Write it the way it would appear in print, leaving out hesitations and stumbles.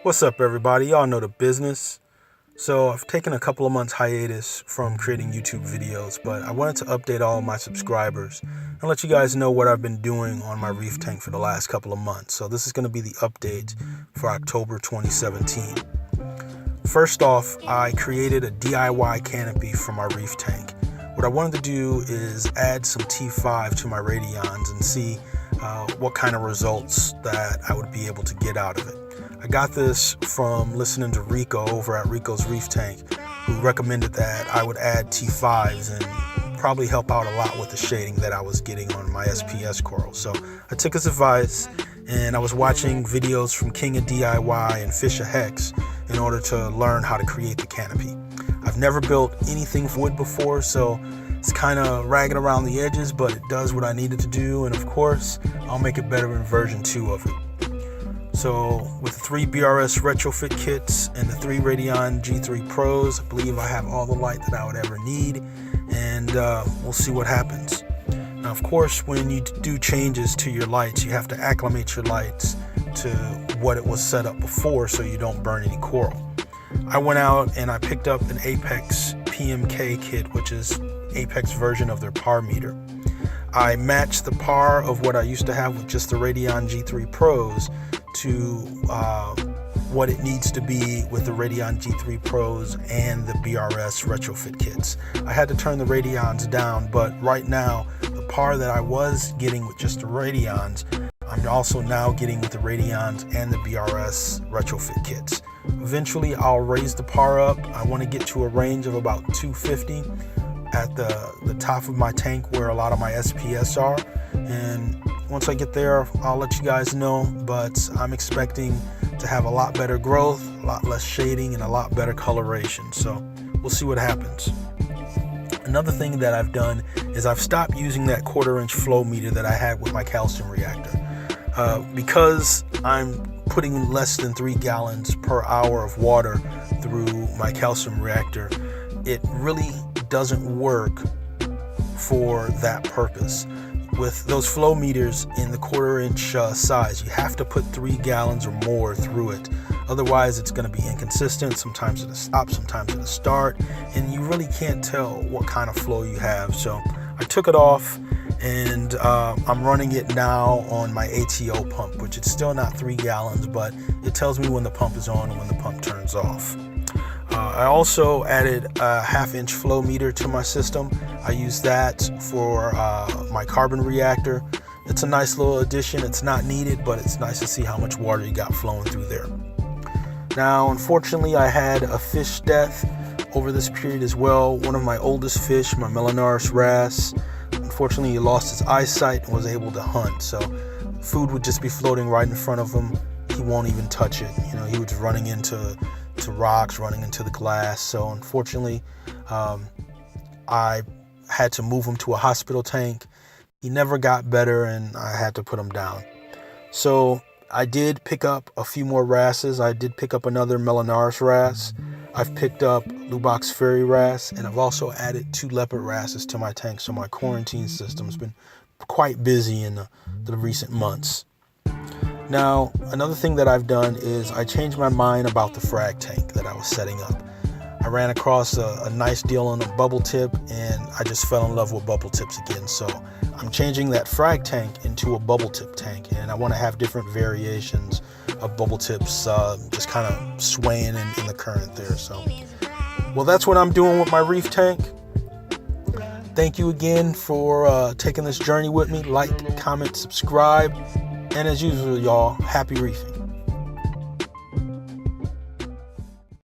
What's up, everybody? Y'all know the business. So I've taken a couple of months hiatus from creating YouTube videos, but I wanted to update all my subscribers and let you guys know what I've been doing on my reef tank for the last couple of months. So this is going to be the update for October 2017. First off, I created a DIY canopy for my reef tank. What I wanted to do is add some T5 to my radions and see what kind of results that I would be able to get out of it. I got this from listening to Rico over at Rico's Reef Tank, who recommended that I would add T5s and probably help out a lot with the shading that I was getting on my SPS coral. So I took his advice and I was watching videos from King of DIY and Fisher Hex in order to learn how to create the canopy. I've never built anything with wood before, so it's kind of ragged around the edges, but it does what I needed to do, and of course, I'll make it better in version 2 of it. So with the 3 BRS retrofit kits and the 3 Radion G3 Pros, I believe I have all the light that I would ever need, and we'll see what happens. Now, of course, when you do changes to your lights, you have to acclimate your lights to what it was set up before so you don't burn any coral. I went out and I picked up an Apex PMK kit, which is Apex version of their PAR meter. I matched the PAR of what I used to have with just the Radion G3 Pros to what it needs to be with the Radion G3 Pros and the BRS retrofit kits. I had to turn the Radions down, but right now the PAR that I was getting with just the Radions, I'm also now getting with the Radions and the BRS retrofit kits. Eventually I'll raise the PAR up. I want to get to a range of about 250 at the top of my tank where a lot of my SPS are, and once I get there I'll let you guys know, but I'm expecting to have a lot better growth, a lot less shading, and a lot better coloration, so we'll see what happens. Another thing that I've done is I've stopped using that 1/4-inch flow meter that I had with my calcium reactor. Because I'm putting less than 3 gallons per hour of water through my calcium reactor, it really doesn't work for that purpose. With those flow meters in the 1/4-inch size, you have to put 3 gallons or more through it. Otherwise, it's going to be inconsistent. Sometimes it'll stop, sometimes it'll start, and you really can't tell what kind of flow you have. So I took it off, and I'm running it now on my ATO pump, which it's still not 3 gallons, but it tells me when the pump is on and when the pump turns off. I also added a 1/2-inch flow meter to my system. I use that for my carbon reactor. It's a nice little addition. It's not needed, but it's nice to see how much water you got flowing through there. Now, unfortunately, I had a fish death over this period as well. One of my oldest fish, my Melanaris wrasse, unfortunately, he lost his eyesight and was able to hunt. So food would just be floating right in front of him. He won't even touch it. You know, he was running into rocks, running into the glass. So unfortunately, I had to move him to a hospital tank. He never got better, and I had to put him down. So I did pick up a few more wrasses. I did pick up another Melanaris wrasse. I've picked up Lubbock's fairy wrasse, and I've also added 2 leopard wrasses to my tank. So my quarantine system's been quite busy in the recent months. Now, another thing that I've done is I changed my mind about the frag tank that I was setting up. I ran across a nice deal on a bubble tip, and I just fell in love with bubble tips again. So I'm changing that frag tank into a bubble tip tank, and I want to have different variations of bubble tips just kind of swaying in the current there. So, well, that's what I'm doing with my reef tank. Thank you again for taking this journey with me. Like, comment, subscribe. And as usual, y'all, happy reefing.